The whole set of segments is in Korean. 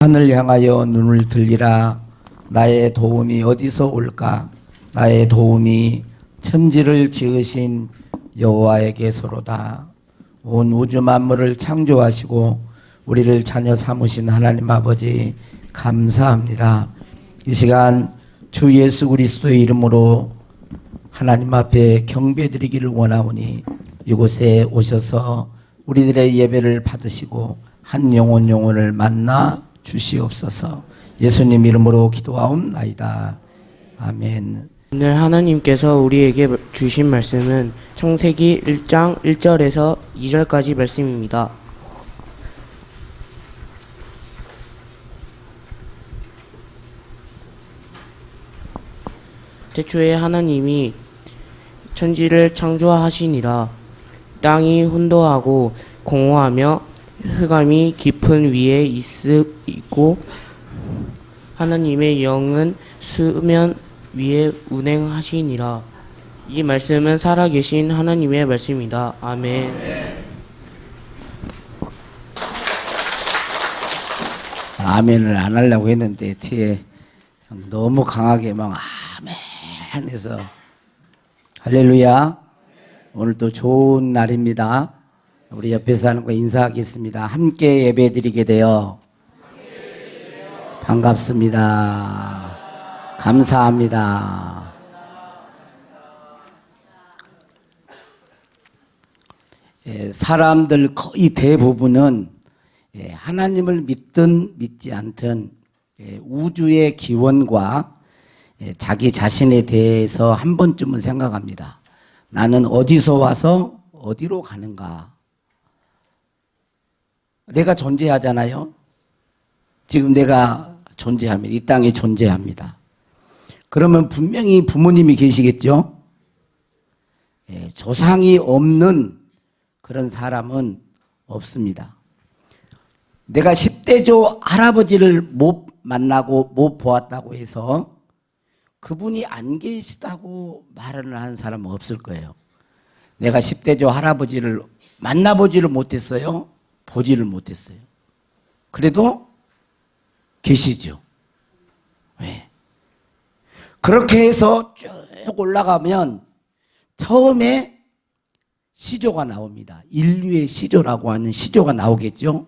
하늘 향하여 눈을 들리라. 나의 도움이 어디서 올까? 나의 도움이 천지를 지으신 여호와에게서로다. 온 우주 만물을 창조하시고 우리를 자녀 삼으신 하나님 아버지 감사합니다. 이 시간 주 예수 그리스도의 이름으로 하나님 앞에 경배드리기를 원하오니 이곳에 오셔서 우리들의 예배를 받으시고 한 영혼 영혼을 만나 주시옵소서. 예수님 이름으로 기도하옵나이다. 아멘. 오늘 하나님께서 우리에게 주신 말씀은 창세기 1장 1절에서 2절까지 말씀입니다. 태초에 하나님이 천지를 창조하시니라. 땅이 혼돈하고 공허하며 흑암이 깊은 위에 있고 하나님의 영은 수면 위에 운행하시니라. 이 말씀은 살아계신 하나님의 말씀이다. 아멘. 아멘을 안 하려고 했는데 뒤에 너무 강하게 막 아멘 해서 할렐루야. 오늘 또 좋은 날입니다. 우리 옆에서 하는 거 인사하겠습니다. 함께 예배 드리게 되어 반갑습니다. 감사합니다. 사람들 거의 대부분은 하나님을 믿든 믿지 않든 우주의 기원과 자기 자신에 대해서 한 번쯤은 생각합니다. 나는 어디서 와서 어디로 가는가? 내가 존재하잖아요. 지금 내가 존재합니다. 이 땅에 존재합니다. 그러면 분명히 부모님이 계시겠죠? 조상이 없는 그런 사람은 없습니다. 내가 10대조 할아버지를 못 만나고 못 보았다고 해서 그분이 안 계시다고 말을 하는 사람은 없을 거예요. 내가 10대조 할아버지를 만나보지를 못했어요. 보지를 못했어요. 그래도 계시죠. 왜? 그렇게 해서 쭉 올라가면 처음에 시조가 나옵니다. 인류의 시조라고 하는 시조가 나오겠죠.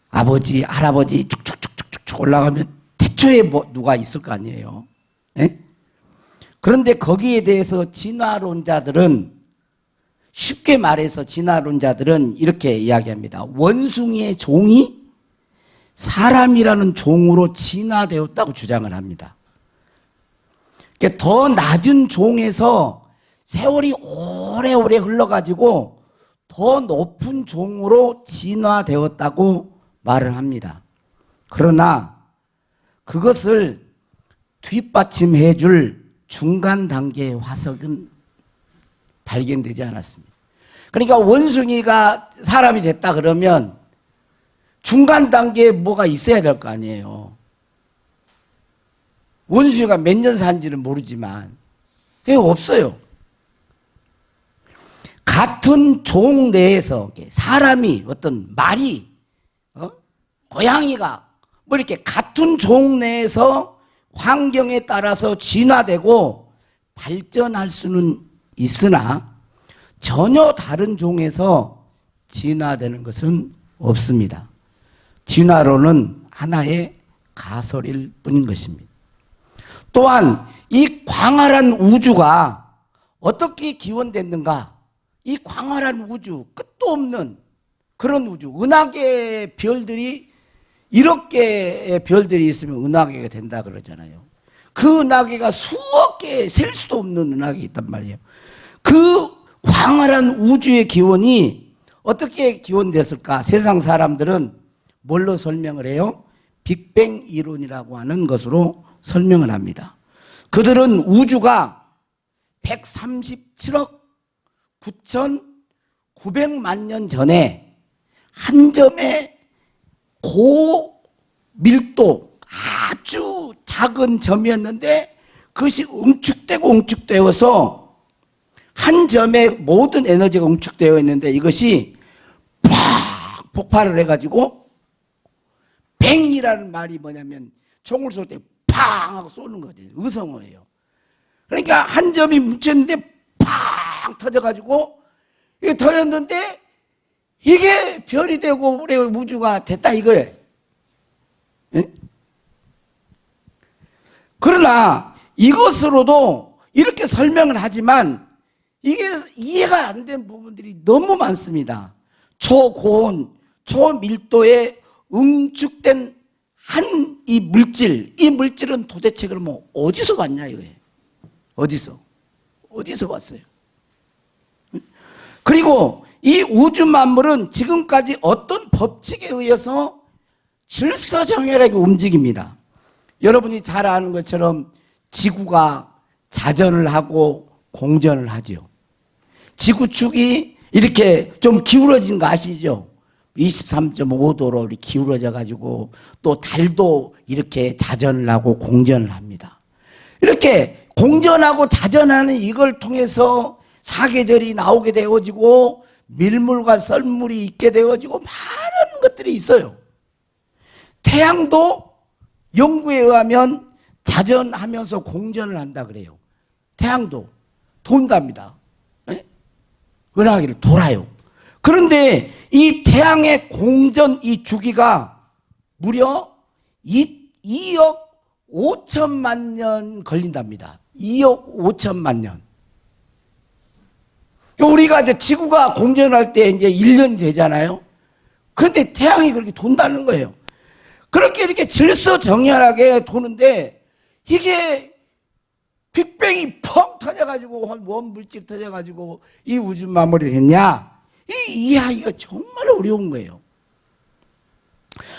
아버지, 할아버지 쭉쭉쭉쭉쭉 올라가면 태초에 누가 있을 거 아니에요. 네? 그런데 거기에 대해서 진화론자들은 쉽게 말해서 진화론자들은 이렇게 이야기합니다. 원숭이의 종이 사람이라는 종으로 진화되었다고 주장을 합니다. 그러니까 더 낮은 종에서 세월이 오래오래 흘러가지고 더 높은 종으로 진화되었다고 말을 합니다. 그러나 그것을 뒷받침해 줄 중간 단계의 화석은 발견되지 않았습니다. 그러니까 원숭이가 사람이 됐다 그러면 중간 단계에 뭐가 있어야 될 거 아니에요. 원숭이가 몇 년 산지는 모르지만 그게 없어요. 같은 종 내에서 사람이 어떤 말이 고양이가 뭐 이렇게 같은 종 내에서 환경에 따라서 진화되고 발전할 수는 있으나 전혀 다른 종에서 진화되는 것은 없습니다. 진화론은 하나의 가설일 뿐인 것입니다. 또한 이 광활한 우주가 어떻게 기원됐는가? 이 광활한 우주, 끝도 없는 그런 우주, 은하계 별들이 이렇게 별들이 있으면 은하계가 된다 그러잖아요. 그 은하계가 수억 개, 셀 수도 없는 은하계 있단 말이에요. 그 광활한 우주의 기원이 어떻게 기원됐을까? 세상 사람들은 뭘로 설명을 해요? 빅뱅 이론이라고 하는 것으로 설명을 합니다. 그들은 우주가 137억 9,900만 년 전에 한 점의 고밀도 아주 작은 점이었는데 그것이 응축되어서 한 점에 모든 에너지가 응축되어 있는데 이것이 팍 폭발을 해가지고 뱅이라는 말이 뭐냐면 총을 쏠 때 팡 하고 쏘는 거죠. 의성어예요. 그러니까 한 점이 묻혔는데 팡 터져가지고 이게 터졌는데 이게 별이 되고 우리 우주가 됐다 이거예요. 예? 그러나 이것으로도 이렇게 설명을 하지만 이게 이해가 안 된 부분들이 너무 많습니다. 초고온, 초밀도의 응축된 한 이 물질은 도대체 그러면 어디서 왔냐 이거예요. 어디서 왔어요? 그리고 이 우주 만물은 지금까지 어떤 법칙에 의해서 질서정연하게 움직입니다. 여러분이 잘 아는 것처럼 지구가 자전을 하고 공전을 하죠. 지구축이 이렇게 좀 기울어진 거 아시죠? 23.5도로 이렇게 기울어져 가지고 또 달도 이렇게 자전을 하고 공전을 합니다. 이렇게 공전하고 자전하는 이걸 통해서 사계절이 나오게 되어지고 밀물과 썰물이 있게 되어지고 많은 것들이 있어요. 태양도 연구에 의하면 자전하면서 공전을 한다 그래요. 태양도 돈답니다. 은하계를 돌아요. 그런데 이 태양의 공전 이 주기가 무려 2억 5천만 년 걸린답니다. 2억 5천만 년. 우리가 이제 지구가 공전할 때 이제 1년이 되잖아요. 그런데 태양이 그렇게 돈다는 거예요. 그렇게 이렇게 질서정연하게 도는데 이게 빅뱅이 펑 터져가지고 원 물질 터져가지고 이 우주 만물이 됐냐? 이해하기가 정말 어려운 거예요.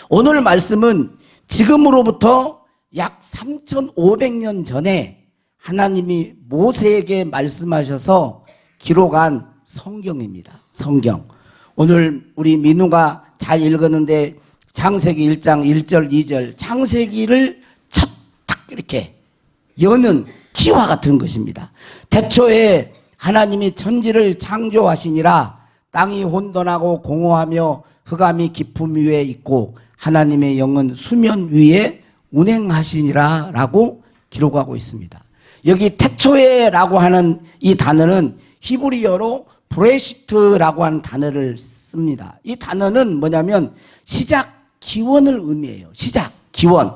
오늘 말씀은 지금으로부터 약 3,500년 전에 하나님이 모세에게 말씀하셔서 기록한 성경입니다. 성경. 오늘 우리 민우가 잘 읽었는데 창세기 1장 1절 2절 창세기를 첫 탁 이렇게 여는 키와 같은 것입니다. 태초에 하나님이 천지를 창조하시니라. 땅이 혼돈하고 공허하며 흑암이 깊음 위에 있고 하나님의 영은 수면 위에 운행하시니라 라고 기록하고 있습니다. 여기 태초에 라고 하는 이 단어는 히브리어로 브레시트라고 하는 단어를 씁니다. 이 단어는 뭐냐면 시작, 기원을 의미해요. 시작, 기원.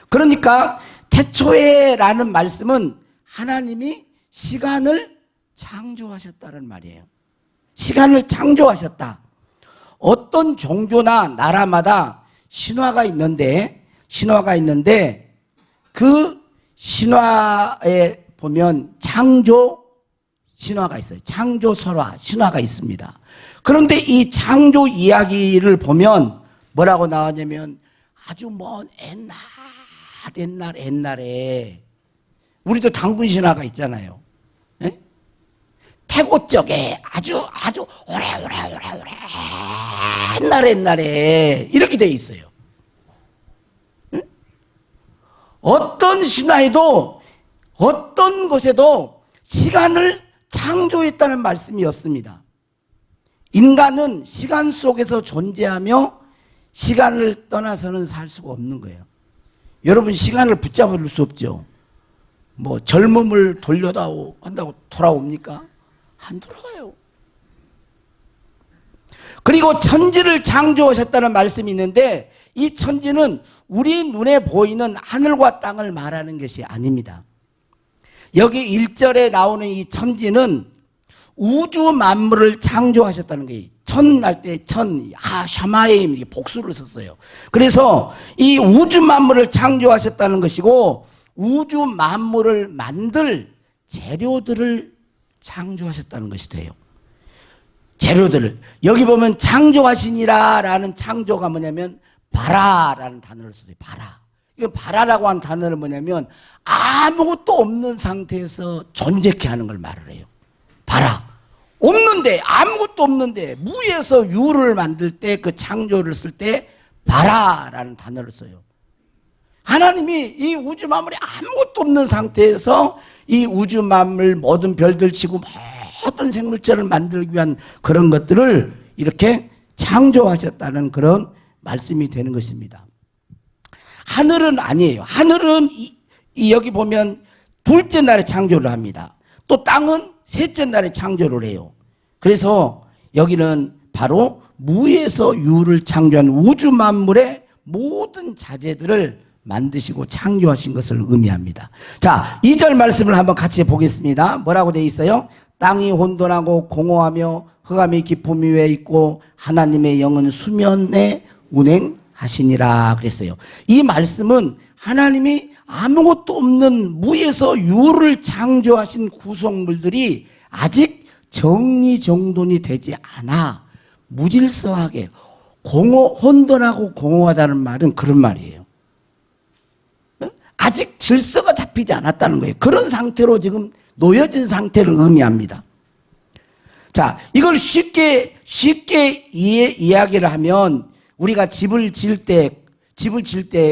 그러니까 태초에 라는 말씀은 하나님이 시간을 창조하셨다는 말이에요. 시간을 창조하셨다. 어떤 종교나 나라마다 신화가 있는데 그 신화에 보면 창조 신화가 있어요. 창조 설화 신화가 있습니다. 그런데 이 창조 이야기를 보면 뭐라고 나오냐면 아주 먼 옛날에 우리도 당군 신화가 있잖아요. 네? 태고 쪽에 아주 오래 옛날에 이렇게 돼 있어요. 네? 어떤 신화에도 어떤 곳에도 시간을 창조했다는 말씀이 없습니다. 인간은 시간 속에서 존재하며 시간을 떠나서는 살 수가 없는 거예요. 여러분 시간을 붙잡을 수 없죠. 뭐 젊음을 돌려다오 한다고 돌아옵니까? 안 돌아와요. 그리고 천지를 창조하셨다는 말씀이 있는데 이 천지는 우리 눈에 보이는 하늘과 땅을 말하는 것이 아닙니다. 여기 1절에 나오는 이 천지는 우주 만물을 창조하셨다는 거예요. 천할 때 샤마임 복수를 썼어요. 그래서 이 우주 만물을 창조하셨다는 것이고 우주 만물을 만들 재료들을 창조하셨다는 것이 돼요. 재료들을. 여기 보면 창조하시니라라는 창조가 뭐냐면 바라라는 단어를 써요. 바라. 이 바라라고 하는 단어는 뭐냐면 아무것도 없는 상태에서 존재케 하는 걸 말을 해요. 바라. 없는데 아무것도 없는데 무에서 유를 만들 때 그 창조를 쓸 때 바라라는 단어를 써요. 하나님이 이 우주 만물이 아무것도 없는 상태에서 이 우주 만물 모든 별들 치고 모든 생물체를 만들기 위한 그런 것들을 이렇게 창조하셨다는 그런 말씀이 되는 것입니다. 하늘은 아니에요. 하늘은 여기 보면 둘째 날에 창조를 합니다. 또 땅은 셋째 날에 창조를 해요. 그래서 여기는 바로 무에서 유를 창조한 우주 만물의 모든 자재들을 만드시고 창조하신 것을 의미합니다. 자, 2절 말씀을 한번 같이 보겠습니다. 뭐라고 되어 있어요? 땅이 혼돈하고 공허하며 흑암이 깊음 위에 있고 하나님의 영은 수면에 운행하시니라 그랬어요. 이 말씀은 하나님이 아무것도 없는 무에서 유를 창조하신 구성물들이 아직 정리정돈이 되지 않아 무질서하게 혼돈하고 공허하다는 말은 그런 말이에요. 아직 질서가 잡히지 않았다는 거예요. 그런 상태로 지금 놓여진 상태를 의미합니다. 자, 이걸 쉽게 이야기를 하면 우리가 집을 지을 때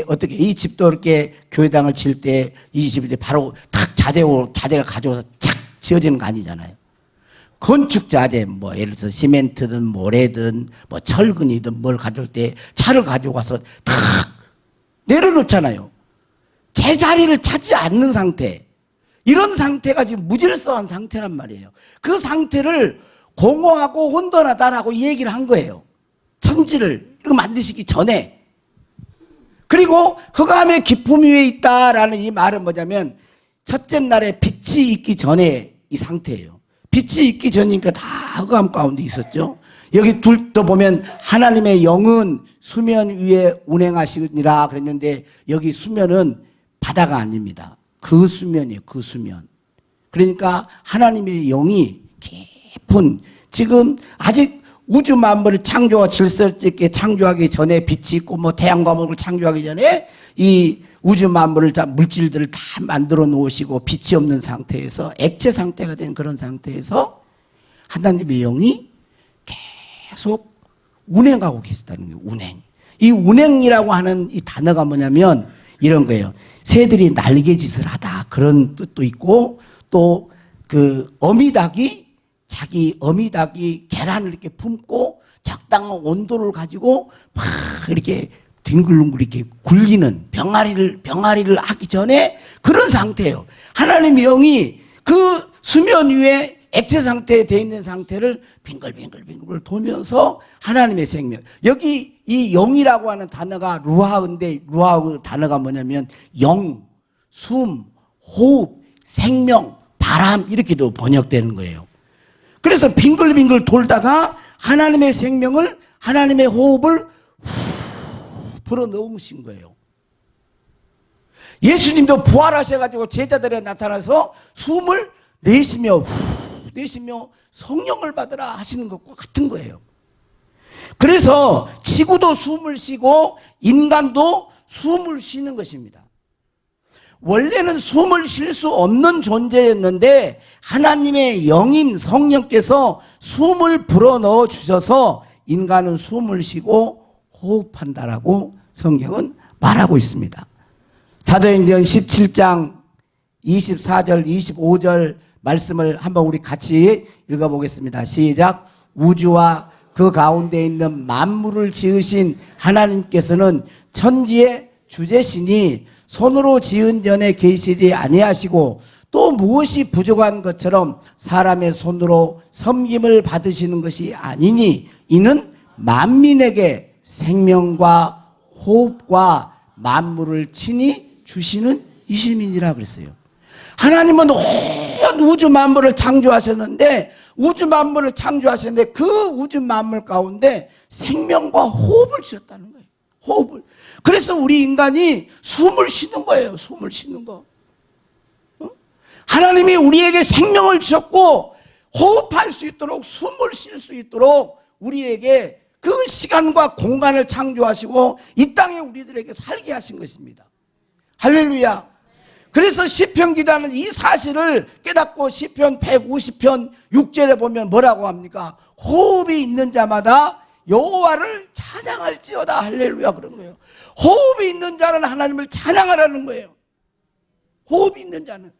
어떻게 이 집도 이렇게 교회당을 지을 때 이 집이 바로 탁 자재가 가져와서 착 지어지는 거 아니잖아요. 건축 자재 뭐 예를 들어서 시멘트든 모래든 뭐 철근이든 뭘 가져올 때 차를 가져와서 탁 내려놓잖아요. 제자리를 찾지 않는 상태. 이런 상태가 지금 무질서한 상태란 말이에요. 그 상태를 공허하고 혼돈하다라고 얘기를 한 거예요. 천지를 이렇게 만드시기 전에. 그리고 흑암의 깊음 위에 있다라는 이 말은 뭐냐면 첫째 날에 빛이 있기 전에 이 상태예요. 빛이 있기 전이니까 다 흑암 가운데 있었죠. 여기 둘도 보면 하나님의 영은 수면 위에 운행하시니라 그랬는데 여기 수면은 바다가 아닙니다. 그 수면이에요. 그 수면. 그러니까 하나님의 영이 깊은 지금 아직 우주 만물을 창조와 질서 있게 창조하기 전에 빛이 있고 뭐 태양과 목을 창조하기 전에 이 우주 만물을 다 물질들을 다 만들어 놓으시고 빛이 없는 상태에서 액체 상태가 된 그런 상태에서 하나님의 영이 계속 운행하고 계셨다는 거예요. 운행. 이 운행이라고 하는 이 단어가 뭐냐면 이런 거예요. 새들이 날개짓을 하다 그런 뜻도 있고 또 그 자기 어미닭이 계란을 이렇게 품고 적당한 온도를 가지고 막 이렇게 뒹굴뒹굴 이렇게 굴리는 병아리를 하기 전에 그런 상태예요. 하나님의 영이 그 수면 위에 액체 상태에 되어 있는 상태를 빙글빙글 돌면서 하나님의 생명. 여기 이 영이라고 하는 단어가 루하인데 루하 단어가 뭐냐면 영, 숨, 호흡, 생명, 바람 이렇게도 번역되는 거예요. 그래서 빙글빙글 돌다가 하나님의 생명을 하나님의 호흡을 불어넣으신 거예요. 예수님도 부활하셔가지고 제자들에 나타나서 숨을 내쉬며 성령을 받으라 하시는 것과 같은 거예요. 그래서 지구도 숨을 쉬고 인간도 숨을 쉬는 것입니다. 원래는 숨을 쉴 수 없는 존재였는데 하나님의 영인 성령께서 숨을 불어넣어 주셔서 인간은 숨을 쉬고 호흡한다라고 성경은 말하고 있습니다. 사도행전 17장 24절 25절 말씀을 한번 우리 같이 읽어보겠습니다. 시작. 우주와 그 가운데 있는 만물을 지으신 하나님께서는 천지의 주제시니 손으로 지은 전에 계시지 아니하시고 또 무엇이 부족한 것처럼 사람의 손으로 섬김을 받으시는 것이 아니니 이는 만민에게 생명과 호흡과 만물을 친히 주시는 이심이니라 그랬어요. 하나님은 온 우주 만물을 창조하셨는데 그 우주 만물 가운데 생명과 호흡을 주셨다는 거예요. 호흡을. 그래서 우리 인간이 숨을 쉬는 거예요. 숨을 쉬는 거. 하나님이 우리에게 생명을 주셨고 호흡할 수 있도록 숨을 쉴 수 있도록 우리에게 그 시간과 공간을 창조하시고 이 땅에 우리들에게 살게 하신 것입니다. 할렐루야. 그래서 시편 기자는 이 사실을 깨닫고 시편 150편 6절에 보면 뭐라고 합니까? 호흡이 있는 자마다 여호와를 찬양할지어다. 할렐루야 그런 거예요. 호흡이 있는 자는 하나님을 찬양하라는 거예요. 호흡이 있는 자는.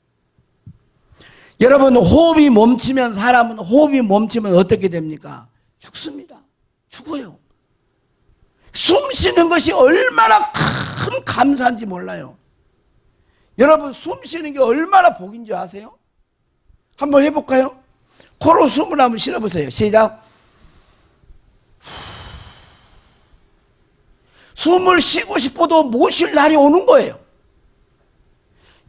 여러분 사람은 호흡이 멈추면 어떻게 됩니까? 죽습니다. 죽어요. 숨 쉬는 것이 얼마나 큰 감사한지 몰라요. 여러분 숨 쉬는 게 얼마나 복인 줄 아세요? 한번 해볼까요? 코로 숨을 한번 쉬어보세요. 시작. 숨을 쉬고 싶어도 못 쉴 날이 오는 거예요.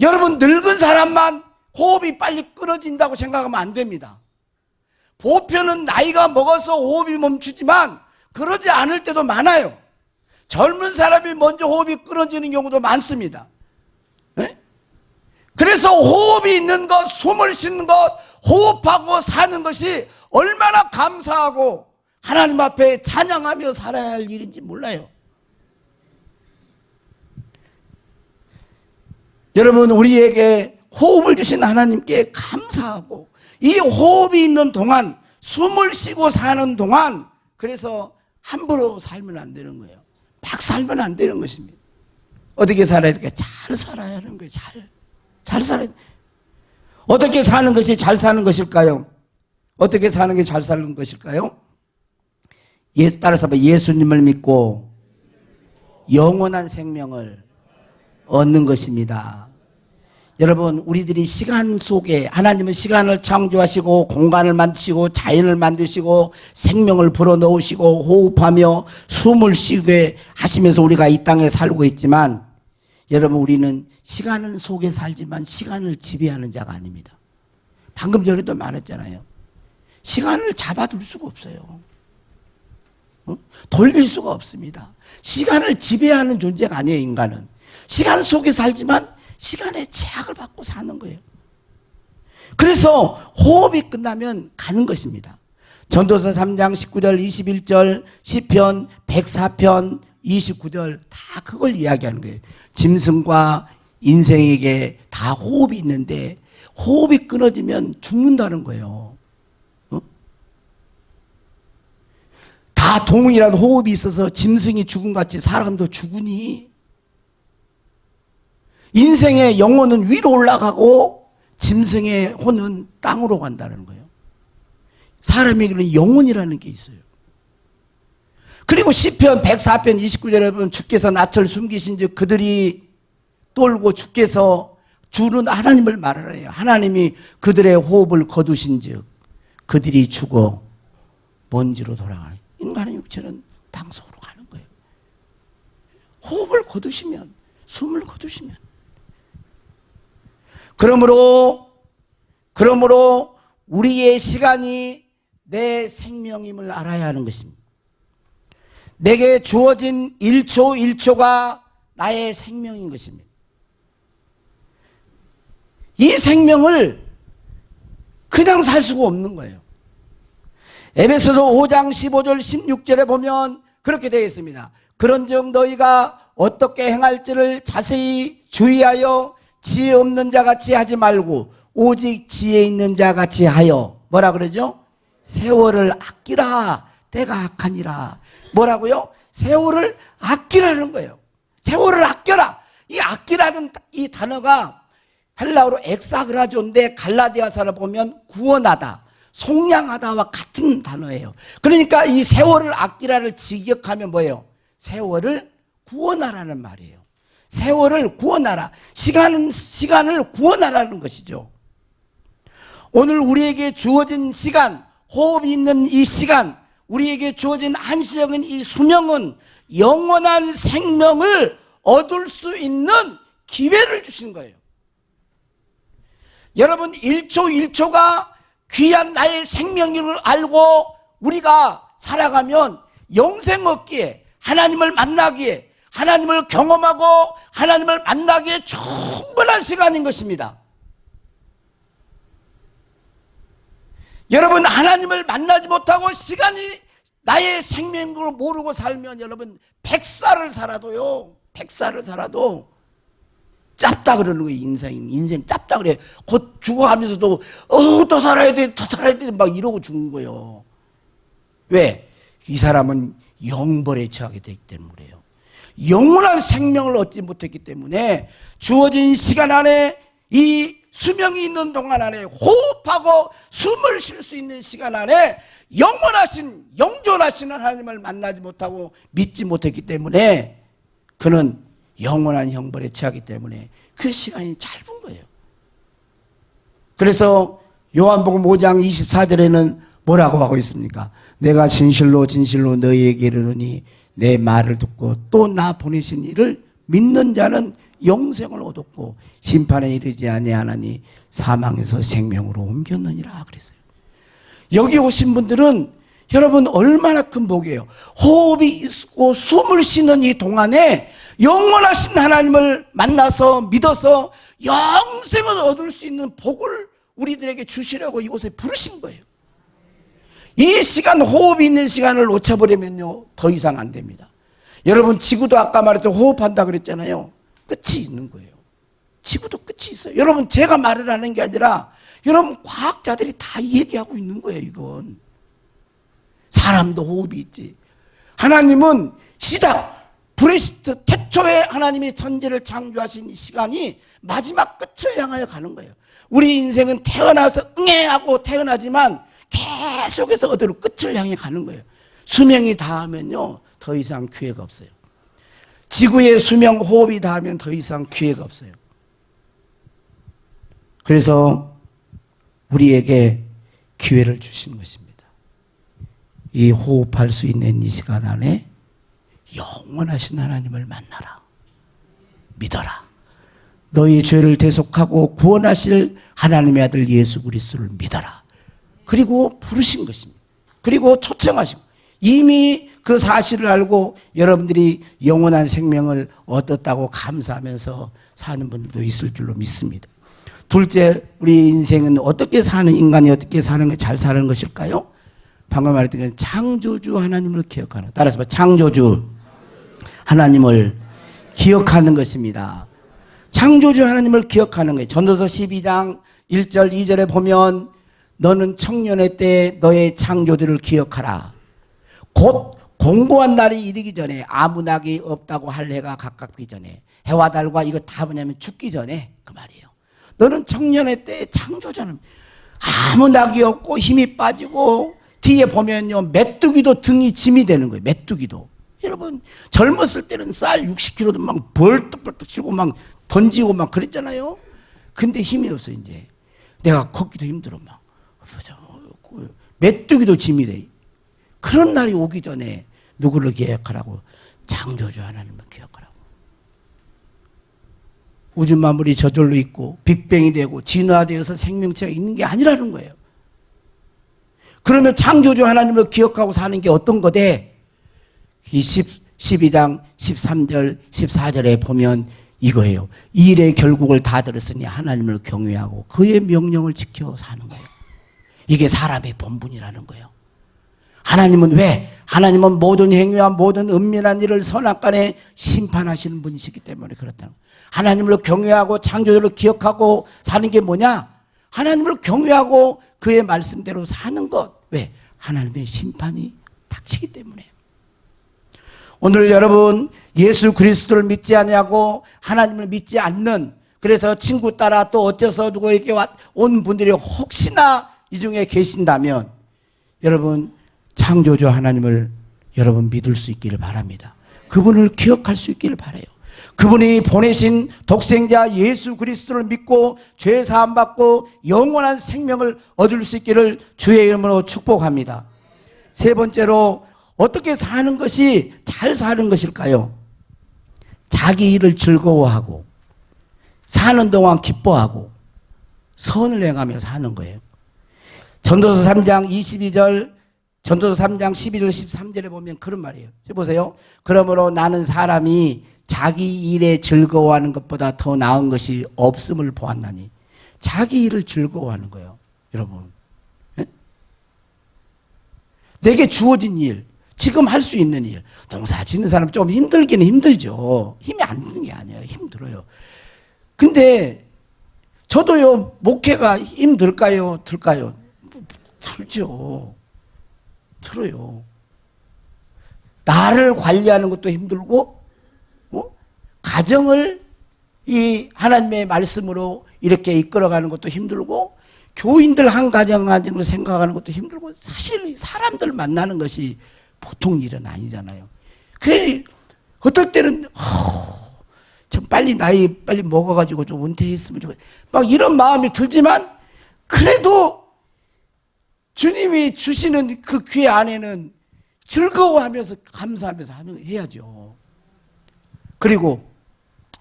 여러분 늙은 사람만 호흡이 빨리 끊어진다고 생각하면 안 됩니다. 보편은 나이가 먹어서 호흡이 멈추지만 그러지 않을 때도 많아요. 젊은 사람이 먼저 호흡이 끊어지는 경우도 많습니다. 네? 그래서 호흡이 있는 것, 숨을 쉬는 것, 호흡하고 사는 것이 얼마나 감사하고 하나님 앞에 찬양하며 살아야 할 일인지 몰라요. 여러분 우리에게 호흡을 주신 하나님께 감사하고 이 호흡이 있는 동안 숨을 쉬고 사는 동안 그래서 함부로 살면 안 되는 거예요. 막 살면 안 되는 것입니다. 어떻게 살아야 될까? 잘 살아야 하는 거예요. 잘 살아야 돼요. 어떻게 사는 것이 잘 사는 것일까요? 어떻게 사는 게 잘 사는 것일까요? 따라서 예수님을 믿고 영원한 생명을 얻는 것입니다. 여러분 우리들이 시간 속에 하나님은 시간을 창조하시고 공간을 만드시고 자연을 만드시고 생명을 불어넣으시고 호흡하며 숨을 쉬게 하시면서 우리가 이 땅에 살고 있지만 여러분 우리는 시간 속에 살지만 시간을 지배하는 자가 아닙니다. 방금 전에도 말했잖아요. 시간을 잡아둘 수가 없어요. 돌릴 수가 없습니다. 시간을 지배하는 존재가 아니에요. 인간은 시간 속에 살지만 시간에 제약을 받고 사는 거예요. 그래서 호흡이 끝나면 가는 것입니다. 전도서 3장 19절 21절 시편 104편 29절 다 그걸 이야기하는 거예요. 짐승과 인생에게 다 호흡이 있는데 호흡이 끊어지면 죽는다는 거예요. 다 동일한 호흡이 있어서 짐승이 죽음같이 사람도 죽으니 인생의 영혼은 위로 올라가고 짐승의 혼은 땅으로 간다는 거예요. 사람에게는 영혼이라는 게 있어요. 그리고 시편 104편 29절에 보면 주께서 낯을 숨기신 즉 그들이 떨고 주께서 주는 하나님을 말하라 해요. 하나님이 그들의 호흡을 거두신 즉 그들이 죽어 먼지로 돌아가는 인간의 육체는 땅 속으로 가는 거예요. 호흡을 거두시면 숨을 거두시면 그러므로 우리의 시간이 내 생명임을 알아야 하는 것입니다. 내게 주어진 1초 1초가 나의 생명인 것입니다. 이 생명을 그냥 살 수가 없는 거예요. 에베소서 5장 15절 16절에 보면 그렇게 되어 있습니다. 그런즉 너희가 어떻게 행할지를 자세히 주의하여 지혜 없는 자 같이 하지 말고 오직 지혜 있는 자 같이 하여 뭐라 그러죠? 세월을 아끼라 때가 악하니라. 뭐라고요? 세월을 아끼라는 거예요. 세월을 아껴라. 이 아끼라는 이 단어가 헬라어로 엑사그라조인데 갈라디아서를 보면 구원하다, 속량하다와 같은 단어예요. 그러니까 이 세월을 아끼라를 직역하면 뭐예요? 세월을 구원하라는 말이에요. 세월을 구원하라. 시간을 구원하라는 것이죠. 오늘 우리에게 주어진 시간, 호흡이 있는 이 시간, 우리에게 주어진 한시적인 이 수명은 영원한 생명을 얻을 수 있는 기회를 주신 거예요. 여러분 1초 1초가 귀한 나의 생명을 알고 우리가 살아가면 영생 얻기에 하나님을 만나기에 하나님을 경험하고 하나님을 만나기에 충분한 시간인 것입니다. 여러분 하나님을 만나지 못하고 시간이 나의 생명을 모르고 살면 여러분 100살을 살아도요 100살을 살아도 짧다 그러는 거예요. 인생 짧다 그래요. 곧 죽어가면서도 더 살아야 돼 막 이러고 죽는 거예요. 왜? 이 사람은 영벌에 처하게 되기 때문에 그래요. 영원한 생명을 얻지 못했기 때문에 주어진 시간 안에 이 수명이 있는 동안 안에 호흡하고 숨을 쉴 수 있는 시간 안에 영원하신 영존하시는 하나님을 만나지 못하고 믿지 못했기 때문에 그는 영원한 형벌에 처하기 때문에 그 시간이 짧은 거예요. 그래서 요한복음 5장 24절에는 뭐라고 하고 있습니까? 내가 진실로 진실로 너희에게 이르노니 내 말을 듣고 또 나 보내신 이를 믿는 자는 영생을 얻었고 심판에 이르지 아니하나니 사망에서 생명으로 옮겼느니라 그랬어요. 여기 오신 분들은 여러분 얼마나 큰 복이에요. 호흡이 있고 숨을 쉬는 이 동안에 영원하신 하나님을 만나서 믿어서 영생을 얻을 수 있는 복을 우리들에게 주시려고 이곳에 부르신 거예요. 이 시간, 호흡이 있는 시간을 놓쳐버리면요 더 이상 안 됩니다. 여러분 지구도 아까 말했죠. 호흡한다 그랬잖아요. 끝이 있는 거예요. 지구도 끝이 있어요. 여러분 제가 말을 하는 게 아니라 여러분 과학자들이 다 얘기하고 있는 거예요. 이건 사람도 호흡이 있지. 하나님은 시작 브레시트 태초에 하나님이 천지를 창조하신 이 시간이 마지막 끝을 향하여 가는 거예요. 우리 인생은 태어나서 응애하고 태어나지만 계속해서 어디로 끝을 향해 가는 거예요. 수명이 닿으면요 더 이상 기회가 없어요. 지구의 수명 호흡이 닿으면 더 이상 기회가 없어요. 그래서 우리에게 기회를 주신 것입니다. 이 호흡할 수 있는 이 시간 안에 영원하신 하나님을 만나라. 믿어라. 너희 죄를 대속하고 구원하실 하나님의 아들 예수 그리스도를 믿어라. 그리고 부르신 것입니다. 그리고 초청하시고 이미 그 사실을 알고 여러분들이 영원한 생명을 얻었다고 감사하면서 사는 분들도 있을 줄로 믿습니다. 둘째, 우리 인생은 어떻게 사는 인간이 어떻게 사는 잘 사는 것일까요? 방금 말했던 창조주 하나님을 기억하는, 따라서 봐, 창조주 하나님을 기억하는 것입니다. 창조주 하나님을 기억하는 거예요. 전도서 12장 1절 2절에 보면 너는 청년의 때에 너의 창조주를 기억하라. 곧 공고한 날이 이르기 전에 아무 낙이 없다고 할 해가 가깝기 전에 해와 달과 이거 다 뭐냐면 죽기 전에 그 말이에요. 너는 청년의 때에 창조자는 아무 낙이 없고 힘이 빠지고 뒤에 보면요 메뚜기도 등이 짐이 되는 거예요. 메뚜기도. 여러분 젊었을 때는 쌀 60kg도 막 벌떡벌떡 치고 막 던지고 막 그랬잖아요. 근데 힘이 없어. 이제 내가 걷기도 힘들어. 막 메뚜기도 짐이 돼. 그런 날이 오기 전에 누구를 기억하라고? 창조주 하나님을 기억하라고. 우주 만물이 저절로 있고 빅뱅이 되고 진화되어서 생명체가 있는 게 아니라는 거예요. 그러면 창조주 하나님을 기억하고 사는 게 어떤 거대? 이 12장 13절 14절에 보면 이거예요. 이 일의 결국을 다 들었으니 하나님을 경외하고 그의 명령을 지켜 사는 거예요. 이게 사람의 본분이라는 거예요. 하나님은 왜? 하나님은 모든 행위와 모든 은밀한 일을 선악간에 심판하시는 분이시기 때문에 그렇다는 거예요. 하나님을 경외하고 창조주를 기억하고 사는 게 뭐냐? 하나님을 경외하고 그의 말씀대로 사는 것. 왜? 하나님의 심판이 닥치기 때문에. 오늘 여러분 예수 그리스도를 믿지 않냐고 하나님을 믿지 않는, 그래서 친구 따라 또 어째서 누구에게 온 분들이 혹시나 이 중에 계신다면 여러분 창조주 하나님을 여러분 믿을 수 있기를 바랍니다. 그분을 기억할 수 있기를 바라요. 그분이 보내신 독생자 예수 그리스도를 믿고 죄 사함 받고 영원한 생명을 얻을 수 있기를 주의 이름으로 축복합니다. 세 번째로 어떻게 사는 것이 잘 사는 것일까요? 자기 일을 즐거워하고 사는 동안 기뻐하고 선을 행하며 사는 거예요. 전도서 3장 22절, 전도서 3장 12절 13절에 보면 그런 말이에요. 보세요. 그러므로 나는 사람이 자기 일에 즐거워하는 것보다 더 나은 것이 없음을 보았나니. 자기 일을 즐거워하는 거예요. 여러분, 네? 내게 주어진 일, 지금 할 수 있는 일. 농사 짓는 사람 좀 힘들기는 힘들죠. 힘이 안 드는 게 아니에요. 힘들어요. 근데 저도요, 목회가 힘들까요? 들까요? 들죠. 들어요. 나를 관리하는 것도 힘들고, 가정을 이 하나님의 말씀으로 이렇게 이끌어가는 것도 힘들고, 교인들 한 가정 한 가정을 생각하는 것도 힘들고, 사실 사람들 만나는 것이 보통 일은 아니잖아요. 그 어떨 때는 빨리 나이 빨리 먹어가지고 좀 은퇴했으면 좋겠다. 막 이런 마음이 들지만 그래도 주님이 주시는 그 기회 안에는 즐거워하면서 감사하면서 해야죠. 그리고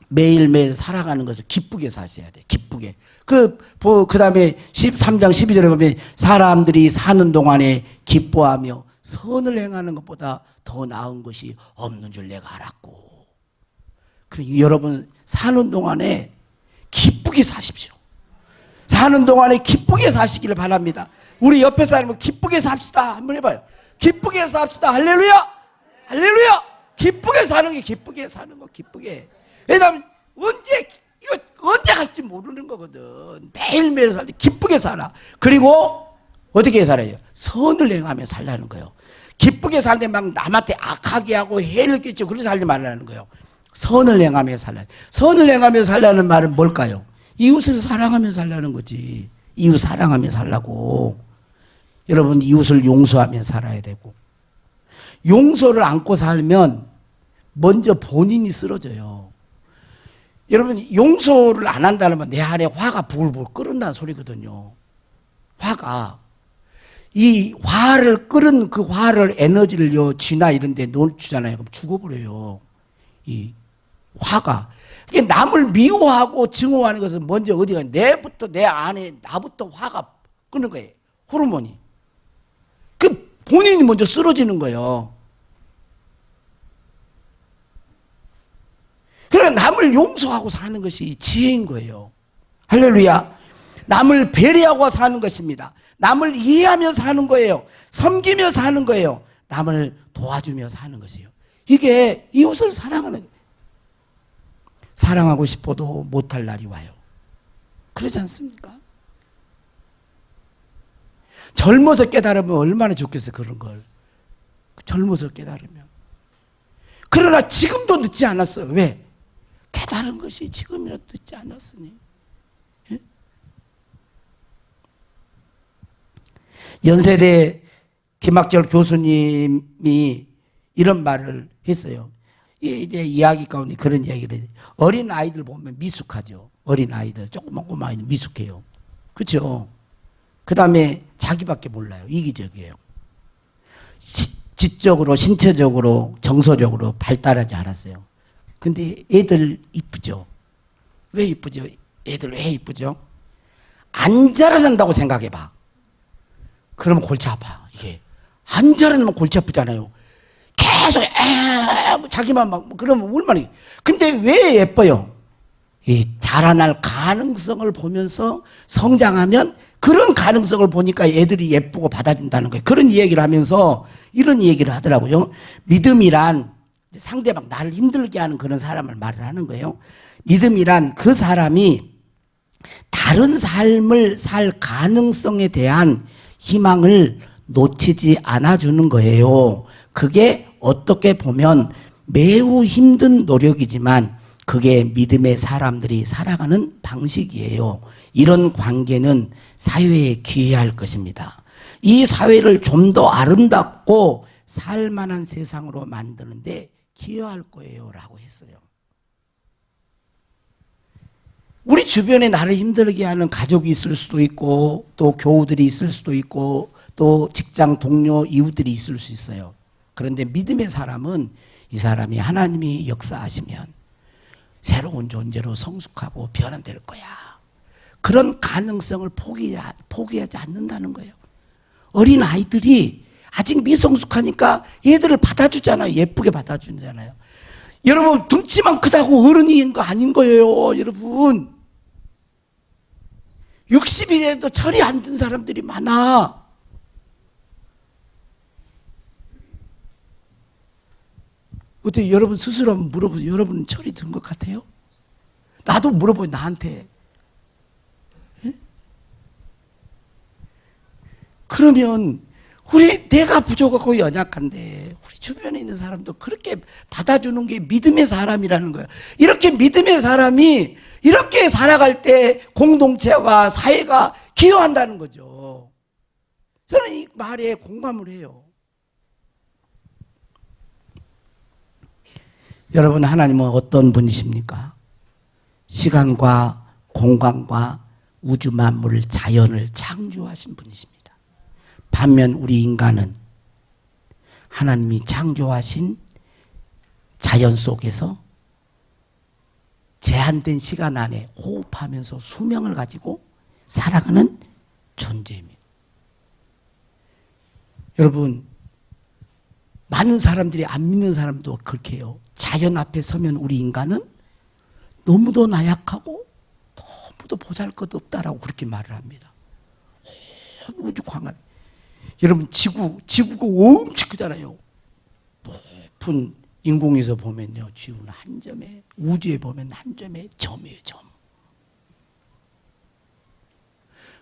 매일매일 살아가는 것을 기쁘게 사셔야 돼. 기쁘게. 그 다음에 13장 12절에 보면 사람들이 사는 동안에 기뻐하며 선을 행하는 것보다 더 나은 것이 없는 줄 내가 알았고. 그러니까 여러분 사는 동안에 기쁘게 사십시오. 사는 동안에 기쁘게 사시기를 바랍니다. 우리 옆에 사람은 기쁘게 삽시다. 한번 해봐요. 기쁘게 삽시다. 할렐루야! 할렐루야! 기쁘게 사는 게 기쁘게 사는 거 기쁘게. 왜냐하면 언제 갈지 모르는 거거든. 매일매일 살 때 기쁘게 살아. 그리고 어떻게 살아요? 선을 행하며 살라는 거예요. 기쁘게 살 때 막 남한테 악하게 하고 해를 끼치고 그렇게 살지 말라는 거예요. 선을 행하며 살라. 선을 행하며 살라는 말은 뭘까요? 이웃을 사랑하며 살라는 거지. 이웃 사랑하며 살라고. 여러분 이웃을 용서하며 살아야 되고, 용서를 안고 살면 먼저 본인이 쓰러져요. 여러분 용서를 안 한다면 내 안에 화가 부글부글 끓는다는 소리거든요. 화가. 이 화를 끓은 그 화를 에너지를요 쥐나 이런 데 넣어주잖아요. 그럼 죽어버려요. 이 화가. 이게 남을 미워하고 증오하는 것은 먼저 어디가 내부터 내 안에 나부터 화가 끄는 거예요. 호르몬이. 그 본인이 먼저 쓰러지는 거예요. 그러니까 남을 용서하고 사는 것이 지혜인 거예요. 할렐루야. 남을 배려하고 사는 것입니다. 남을 이해하며 사는 거예요. 섬기며 사는 거예요. 남을 도와주며 사는 것이에요. 이게 이웃을 사랑하는 거예요. 사랑하고 싶어도 못할 날이 와요. 그렇지 않습니까? 젊어서 깨달으면 얼마나 좋겠어요. 그런 걸. 젊어서 깨달으면. 그러나 지금도 늦지 않았어요. 왜? 깨달은 것이 지금이라도 늦지 않았으니. 예? 연세대 김학철 교수님이 이런 말을 했어요. 이제 이야기 가운데 그런 이야기를 해요. 어린 아이들 보면 미숙하죠. 어린 아이들 조그만 아이들 미숙해요. 그렇죠? 그 다음에 자기밖에 몰라요. 이기적이에요. 지적으로 신체적으로 정서적으로 발달하지 않았어요. 근데 애들 이쁘죠? 왜 이쁘죠? 애들 왜 이쁘죠? 안 자라난다고 생각해봐. 그러면 골치 아파. 이게 안 자라나면 골치 아프잖아요. 계속 자기만 막 그러면 얼마나. 근데 왜 예뻐요? 이 자라날 가능성을 보면서 성장하면 그런 가능성을 보니까 애들이 예쁘고 받아준다는 거예요. 그런 얘기를 하면서 이런 얘기를 하더라고요. 믿음이란 상대방 나를 힘들게 하는 그런 사람을 말을 하는 거예요. 믿음이란 그 사람이 다른 삶을 살 가능성에 대한 희망을 놓치지 않아주는 거예요. 그게 어떻게 보면 매우 힘든 노력이지만 그게 믿음의 사람들이 살아가는 방식이에요. 이런 관계는 사회에 기여해야 할 것입니다. 이 사회를 좀 더 아름답고 살만한 세상으로 만드는데 기여할 거예요 라고 했어요. 우리 주변에 나를 힘들게 하는 가족이 있을 수도 있고 또 교우들이 있을 수도 있고 또 직장 동료 이웃들이 있을 수 있어요. 그런데 믿음의 사람은 이 사람이 하나님이 역사하시면 새로운 존재로 성숙하고 변화될 거야. 그런 가능성을 포기하지 않는다는 거예요. 어린 아이들이 아직 미성숙하니까 얘들을 받아주잖아요. 예쁘게 받아주잖아요. 여러분 등치만 크다고 어른인 거 아닌 거예요. 여러분 60이 돼도 철이 안 든 사람들이 많아. 어떻게 여러분 스스로 한번 물어보세요. 여러분 철이 든 것 같아요? 나도 물어봐요. 나한테. 예? 그러면 내가 부족하고 연약한데 우리 주변에 있는 사람도 그렇게 받아주는 게 믿음의 사람이라는 거예요. 이렇게 믿음의 사람이 이렇게 살아갈 때 공동체와 사회가 기여한다는 거죠. 저는 이 말에 공감을 해요. 여러분 하나님은 어떤 분이십니까? 시간과 공간과 우주 만물 자연을 창조하신 분이십니다. 반면 우리 인간은 하나님이 창조하신 자연 속에서 제한된 시간 안에 호흡하면서 수명을 가지고 살아가는 존재입니다. 여러분, 많은 사람들이 안 믿는 사람도 그렇게 해요. 자연 앞에 서면 우리 인간은 너무도 나약하고 너무도 보잘것없다라고 그렇게 말을 합니다. 우주 광활. 여러분, 지구가 엄청 크잖아요. 높은 인공에서 보면요, 지구는 한 점에, 우주에 보면 한 점에 점이에요, 점.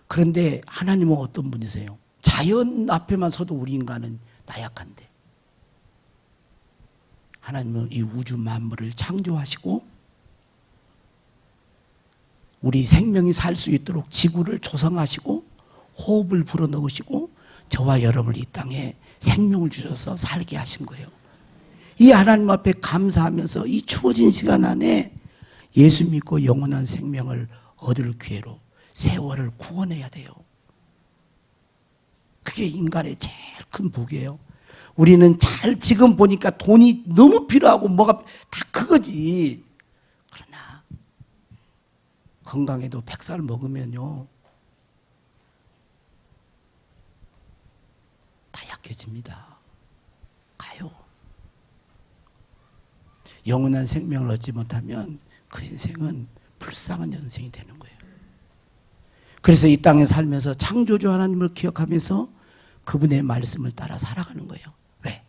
그런데 하나님은 어떤 분이세요? 자연 앞에만 서도 우리 인간은 나약한데, 하나님은 이 우주 만물을 창조하시고 우리 생명이 살 수 있도록 지구를 조성하시고 호흡을 불어넣으시고 저와 여러분을 이 땅에 생명을 주셔서 살게 하신 거예요. 이 하나님 앞에 감사하면서 이 주어진 시간 안에 예수 믿고 영원한 생명을 얻을 기회로 세월을 구원해야 돼요. 그게 인간의 제일 큰 복이에요. 우리는 지금 보니까 돈이 너무 필요하고 뭐가 다 그거지. 그러나 건강에도 100살 먹으면요, 다 약해집니다. 가요. 영원한 생명을 얻지 못하면 그 인생은 불쌍한 인생이 되는 거예요. 그래서 이 땅에 살면서 창조주 하나님을 기억하면서 그분의 말씀을 따라 살아가는 거예요. 왜?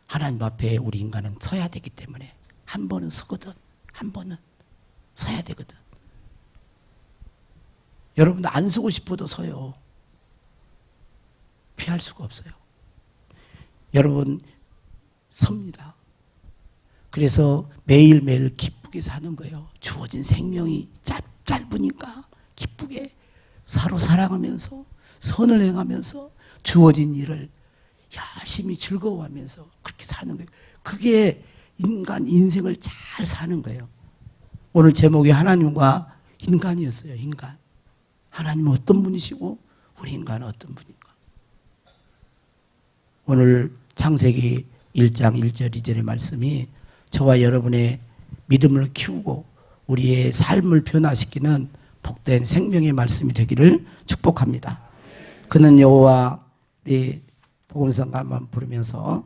하나님 앞에 우리 인간은 서야 되기 때문에. 한 번은 서거든. 한 번은 서야 되거든. 여러분도 안 서고 싶어도 서요. 피할 수가 없어요. 여러분, 섭니다. 그래서 매일매일 기쁘게 사는 거예요. 주어진 생명이 짧으니까 기쁘게 서로 사랑하면서 선을 행하면서 주어진 일을 열심히 즐거워하면서 그렇게 사는 거예요. 그게 인간 인생을 잘 사는 거예요. 오늘 제목이 하나님과 인간이었어요. 인간. 하나님은 어떤 분이시고 우리 인간은 어떤 분인가. 오늘 창세기 1장 1절 2절의 말씀이 저와 여러분의 믿음을 키우고 우리의 삶을 변화시키는 복된 생명의 말씀이 되기를 축복합니다. 그는 여호와, 우리 복음성가만 부르면서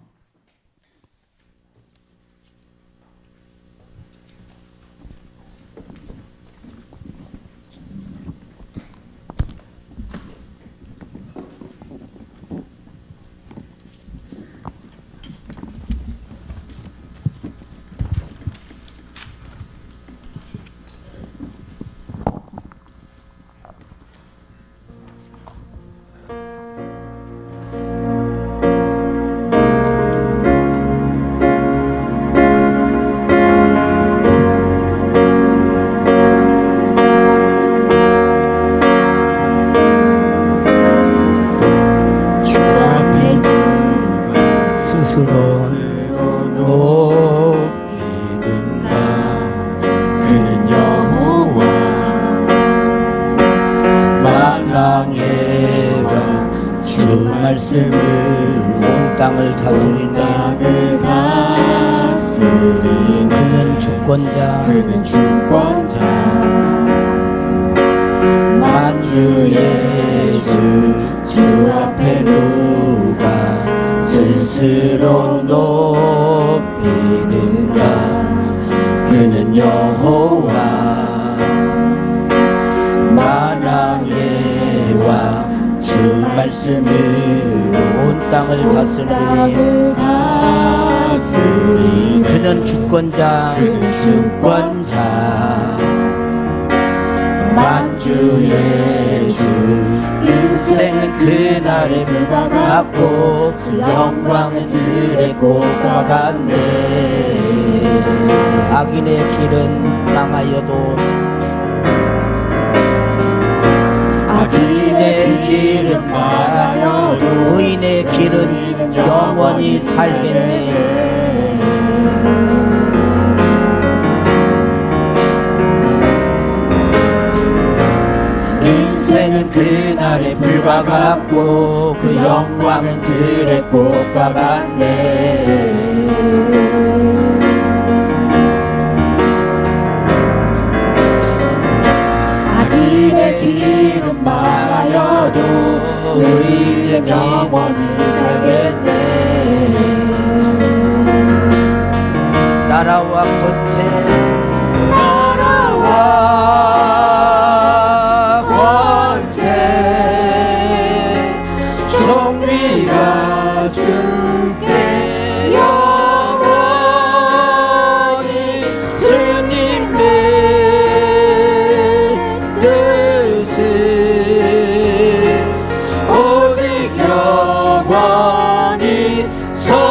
말씀을 온 땅을 다스린다. 그는 주권자, 만주 예수 주 앞에 누가 스스로 높이는가. 그는 여호와 만왕의 왕 주 말씀으로 온 땅을 다스리니. 그는 주권자, 만주 예수 인생은 그날에 받고 영광은 들의 꽃과 같네. 악인의 길은 망하여도 악인의 길은 망하여도 의인의 길은 영원히 살겠네. 때는 그날의 불과 같고 그 영광은 들의 꽃과 같네. 아들의 길은 말하여도 의인은 영원히 살겠네. 나라와 권세 나라와 권세 종위가 주께 영원히 주님의 뜻을 오직 영원히 서리라.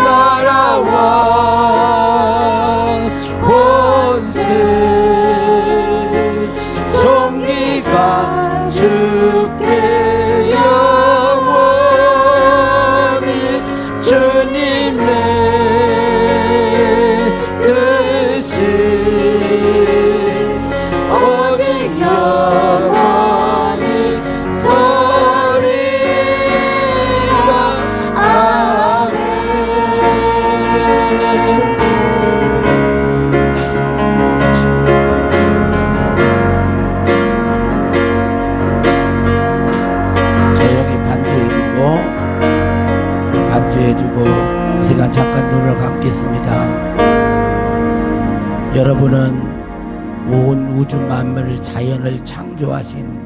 나라와 권세 종기가 주께 영원히 주님의 뜻을 오직 영원히 서리라. 아멘. 조용히 반주해주고 이 시간 잠깐 눈을 감겠습니다. 여러분은 온 우주 만물을 자연을 창조하신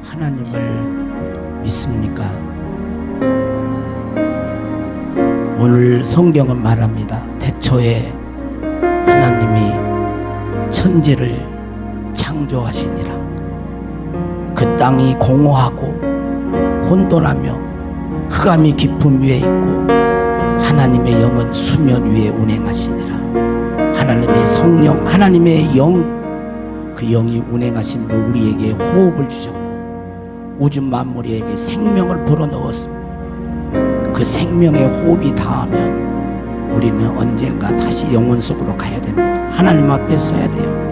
하나님을 믿습니까? 오늘 성경은 말합니다. 태초에 하나님이 천지를 창조하시니라. 그 땅이 공허하고 혼돈하며 흑암이 깊음 위에 있고 하나님의 영은 수면 위에 운행하시니라. 하나님의 성령, 하나님의 영, 그 영이 운행하심으로 우리에게 호흡을 주셨고 우주 만물에게 생명을 불어넣었습니다. 그 생명의 호흡이 닿으면 우리는 언젠가 다시 영혼 속으로 가야 됩니다. 하나님 앞에 서야 돼요.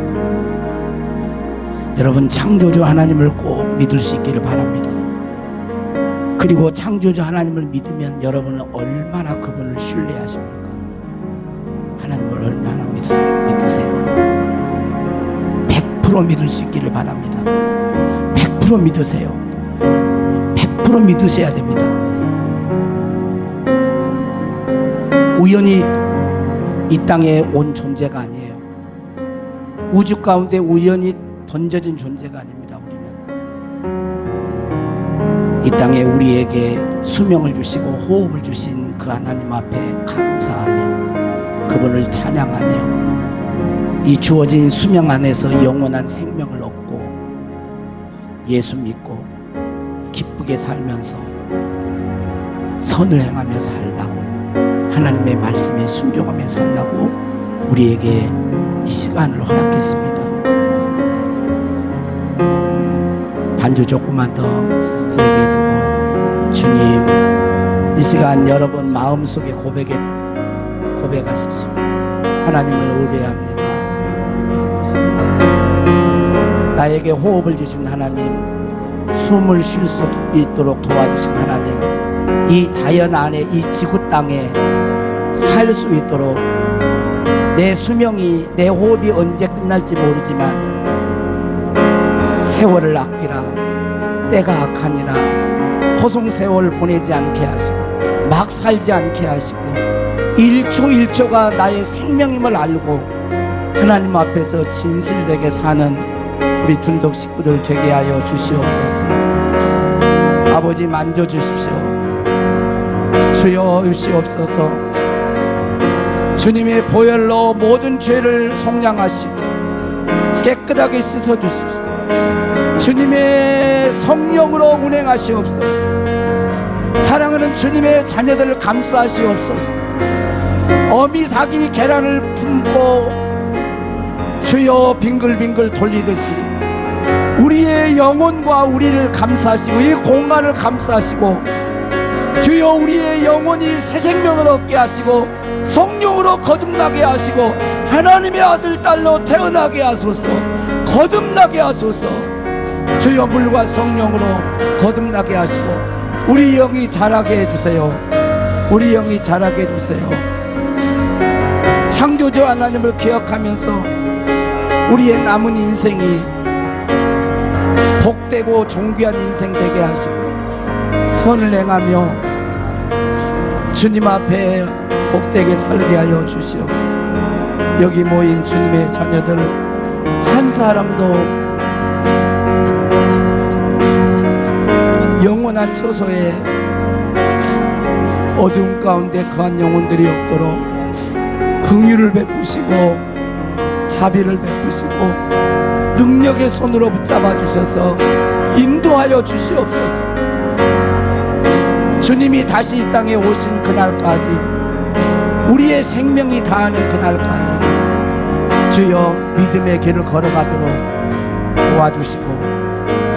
여러분, 창조주 하나님을 꼭 믿을 수 있기를 바랍니다. 그리고 창조주 하나님을 믿으면 여러분은 얼마나 그분을 신뢰하십니까? 하나님을 얼마나 믿으세요? 100% 믿을 수 있기를 바랍니다. 100% 믿으세요. 100% 믿으셔야 됩니다. 우연히 이 땅에 온 존재가 아니에요. 우주 가운데 우연히 던져진 존재가 아닙니다. 우리는 이 땅에 우리에게 수명을 주시고 호흡을 주신 그 하나님 앞에 감사하며 그분을 찬양하며 이 주어진 수명 안에서 영원한 생명을 얻고 예수 믿고 기쁘게 살면서 선을 행하며 살라고, 하나님의 말씀에 순종하며 살라고 우리에게 이 시간을 허락했습니다. 반주 조금만 더 세게 두고, 주님, 이 시간 여러분 마음속에 고백하십시오. 하나님을 의뢰합니다. 나에게 호흡을 주신 하나님, 숨을 쉴 수 있도록 도와주신 하나님, 이 자연 안에, 이 지구 땅에 살 수 있도록 내 수명이, 내 호흡이 언제 끝날지 모르지만 세월을 아끼라. 때가 악하니라. 허송세월 보내지 않게 하시고 막 살지 않게 하시고 1초 1초가 나의 생명임을 알고 하나님 앞에서 진실되게 사는 우리 둔덕 식구들 되게 하여 주시옵소서. 아버지, 만져주십시오. 주여 주시옵소서. 주님의 보혈로 모든 죄를 속량하시고 깨끗하게 씻어주십시오. 주님의 성령으로 운행하시옵소서. 사랑하는 주님의 자녀들을 감싸시옵소서. 어미 닭이 계란을 품고 주여 빙글빙글 돌리듯이 우리의 영혼과 우리를 감싸시고 이 공간을 감싸시고 주여 우리의 영혼이 새 생명을 얻게 하시고 성령으로 거듭나게 하시고 하나님의 아들 딸로 태어나게 하소서. 거듭나게 하소서. 주여 물과 성령으로 거듭나게 하시고 우리 영이 자라게 해주세요. 우리 영이 자라게 해주세요. 창조주 하나님을 기억하면서 우리의 남은 인생이 복되고 존귀한 인생 되게 하시고 선을 행하며 주님 앞에 복되게 살게 하여 주시옵소서. 여기 모인 주님의 자녀들 한 사람도 영원한 처소에 어두운 가운데 거한 영혼들이 없도록 긍휼을 베푸시고 자비를 베푸시고 능력의 손으로 붙잡아 주셔서 인도하여 주시옵소서. 주님이 다시 이 땅에 오신 그날까지 우리의 생명이 다하는 그날까지 주여 믿음의 길을 걸어가도록 도와주시고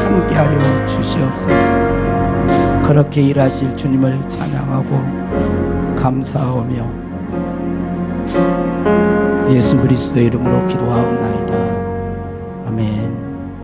함께하여 주시옵소서. 그렇게 일하실 주님을 찬양하고 감사하며 예수 그리스도의 이름으로 기도하옵나이다. 아멘.